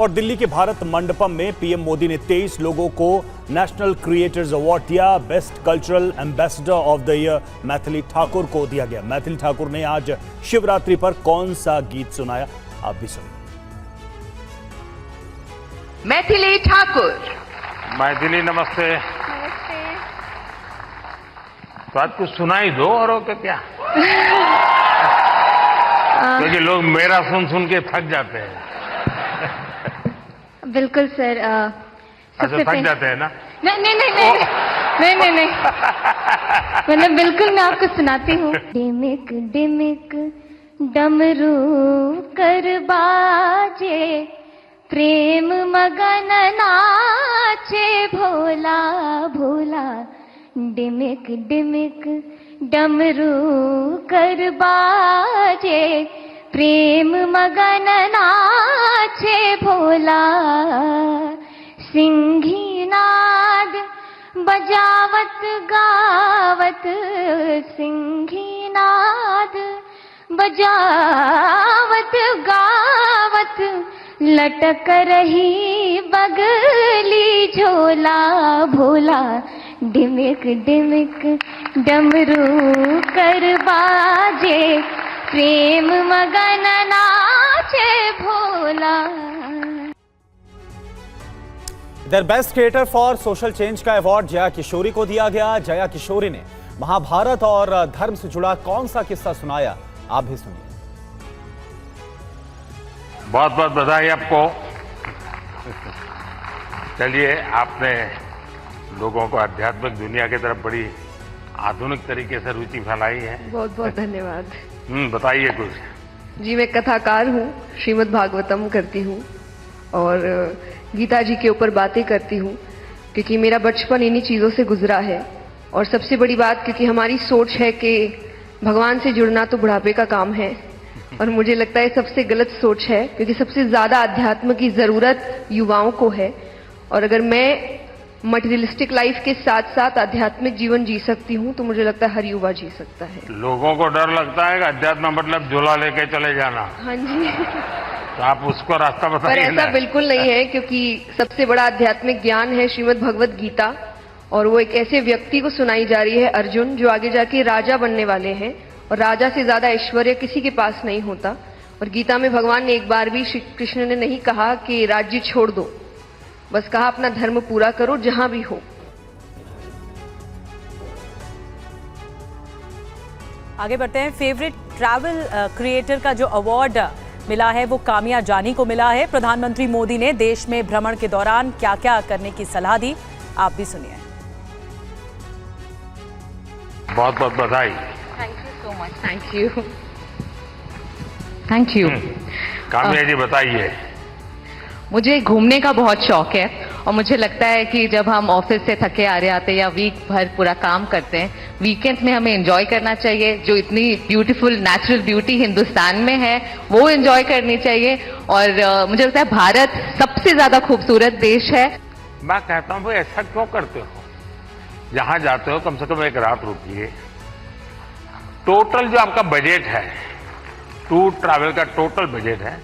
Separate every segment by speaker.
Speaker 1: और दिल्ली के भारत मंडपम में पीएम मोदी ने 23 लोगों को नेशनल क्रिएटर्स अवार्ड दिया। Best cultural ambassador of the year Maithili Thakur को दिया गया। मैथिली ठाकुर ने आज शिवरात्रि पर कौन सा गीत सुनाया, आप भी सुनिए।
Speaker 2: मैथिली ठाकुर।
Speaker 3: मैथिली नमस्ते।
Speaker 4: नमस्ते।
Speaker 3: तो आज कुछ सुनाई दो और के क्या क्योंकि लोग मेरा सुन सुन के थक जाते हैं।
Speaker 4: बिल्कुल सर।
Speaker 3: अच्छा, थक जाते हैं ना?
Speaker 4: नहीं मतलब बिल्कुल मैं आपको सुनाती हूँ। डिमिक डिमिक डमरू कर बाजे, प्रेम मगन नाचे भोला भोला। डिमिक डिमिक डमरू कर बाजे, प्रेम मगन नाचे भोला। सिंही नाद बजावत गावत, सिंही नाद बजावत गावत, लटक रही बगली झोला भोला। डिमिक डिमिक डमरू कर बाजे, प्रेम मगन नाचे भोला।
Speaker 1: इधर best creator for social change का अवार्ड जया किशोरी को दिया गया। जया किशोरी ने महाभारत और धर्म से जुड़ा कौन सा किस्सा सुनाया, आप भी सुनिए।
Speaker 3: बहुत बहुत बधाई आपको। चलिए, आपने लोगों को आध्यात्मिक दुनिया की तरफ बड़ी आधुनिक तरीके से रुचि फैलाई है।
Speaker 2: बहुत बहुत धन्यवाद।
Speaker 3: बताइए कुछ।
Speaker 2: जी, मैं कथाकार हूँ, श्रीमद् भागवतम करती हूँ और गीता जी के ऊपर बातें करती हूँ, क्योंकि मेरा बचपन इन्हीं चीज़ों से गुजरा है। और सबसे बड़ी बात, क्योंकि हमारी सोच है कि भगवान से जुड़ना तो बुढ़ापे का काम है, और मुझे लगता है सबसे गलत सोच है, क्योंकि सबसे ज्यादा अध्यात्म की जरूरत युवाओं को है। और अगर मैं मटेरियलिस्टिक लाइफ के साथ साथ आध्यात्मिक जीवन जी सकती हूँ, तो मुझे लगता है हर युवा जी सकता है।
Speaker 3: लोगों को डर लगता है कि अध्यात्म मतलब झोला लेके चले जाना।
Speaker 2: हाँ जी।
Speaker 3: तो आप उसको रास्ता
Speaker 2: पर
Speaker 3: बताइए
Speaker 2: ऐसा
Speaker 3: ना।
Speaker 2: बिल्कुल नहीं है, क्योंकि सबसे बड़ा आध्यात्मिक ज्ञान है श्रीमद् भगवत गीता, और वो एक ऐसे व्यक्ति को सुनाई जा रही है, अर्जुन, जो आगे जाके राजा बनने वाले हैं, और राजा से ज्यादा ऐश्वर्य किसी के पास नहीं होता। और गीता में भगवान ने एक बार भी, श्री कृष्ण ने नहीं कहा कि राज्य छोड़ दो, बस कहा अपना धर्म पूरा करो जहां भी हो।
Speaker 5: आगे बढ़ते हैं। फेवरेट ट्रैवल क्रिएटर का जो अवार्ड मिला है वो कामिया जानी को मिला है। प्रधानमंत्री मोदी ने देश में भ्रमण के दौरान क्या क्या करने की सलाह दी, आप भी सुनिए।
Speaker 3: बहुत बहुत बधाई।
Speaker 2: Thank you so much. Thank you. Thank you.
Speaker 3: Kamiya ji बताइए।
Speaker 6: मुझे घूमने का बहुत शौक है, और मुझे लगता है कि जब हम ऑफिस से थके आ रहे आते हैं या वीक भर पूरा काम करते हैं, वीकेंड में हमें एंजॉय करना चाहिए। जो इतनी ब्यूटीफुल नेचुरल ब्यूटी हिंदुस्तान में है वो एंजॉय करनी चाहिए। और मुझे लगता है भारत सबसे ज्यादा खूबसूरत देश है।
Speaker 3: मैं कहता हूँ भाई, ऐसा क्यों करते हो? जहां जाते हो कम से कम एक रात रुकिए। टोटल जो आपका बजट है, टूर ट्रैवल का टोटल बजट है,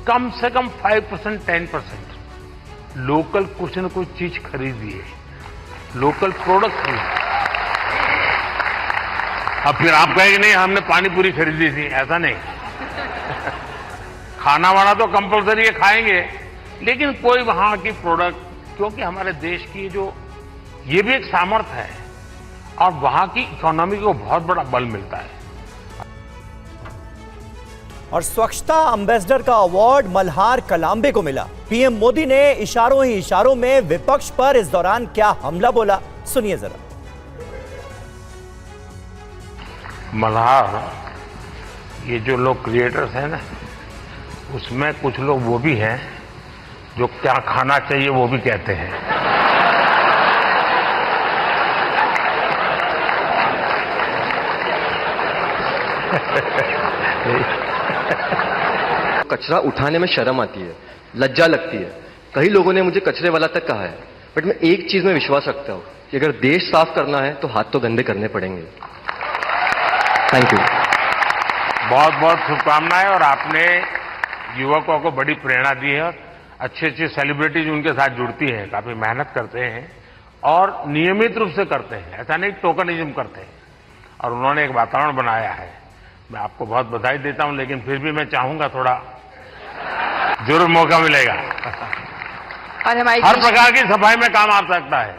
Speaker 3: कम से कम 5% 10% लोकल कुछ न कुछ चीज खरीदिए, लोकल प्रोडक्ट खरीदिए। अब फिर आप कहेंगे नहीं हमने पानी पूरी खरीदी थी, ऐसा नहीं। खाना वाना तो कंपलसरी है, खाएंगे, लेकिन कोई वहां की प्रोडक्ट, क्योंकि हमारे देश की जो ये भी एक सामर्थ्य है, और वहां की इकोनॉमी को बहुत बड़ा बल मिलता है।
Speaker 1: और स्वच्छता एम्बेसडर का अवार्ड मल्हार कलाम्बे को मिला। पीएम मोदी ने इशारों ही इशारों में विपक्ष पर इस दौरान क्या हमला बोला, सुनिए जरा।
Speaker 3: मल्हार, ये जो लोग क्रिएटर्स हैं ना, उसमें कुछ लोग वो भी हैं जो क्या खाना चाहिए वो भी कहते हैं।
Speaker 7: कचरा उठाने में शर्म आती है, लज्जा लगती है। कई लोगों ने मुझे कचरे वाला तक कहा है, बट मैं एक चीज में विश्वास रखता हूं कि अगर देश साफ करना है तो हाथ तो गंदे करने पड़ेंगे। Thank you.
Speaker 3: बहुत बहुत शुभकामनाएं। और आपने युवकों को बड़ी प्रेरणा दी है। अच्छी अच्छी सेलिब्रिटीज उनके साथ जुड़ती हैं, काफी मेहनत करते हैं और नियमित रूप से करते हैं, ऐसा नहीं टोकनिज्म करते हैं। और उन्होंने एक वातावरण बनाया है। मैं आपको बहुत बधाई देता हूं, लेकिन फिर भी मैं चाहूंगा थोड़ा जरूर मौका मिलेगा।
Speaker 2: और हमारी
Speaker 3: हर प्रकार की सफाई में काम आ सकता है।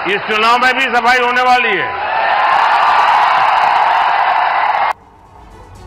Speaker 3: इस चुनाव में भी सफाई होने वाली है।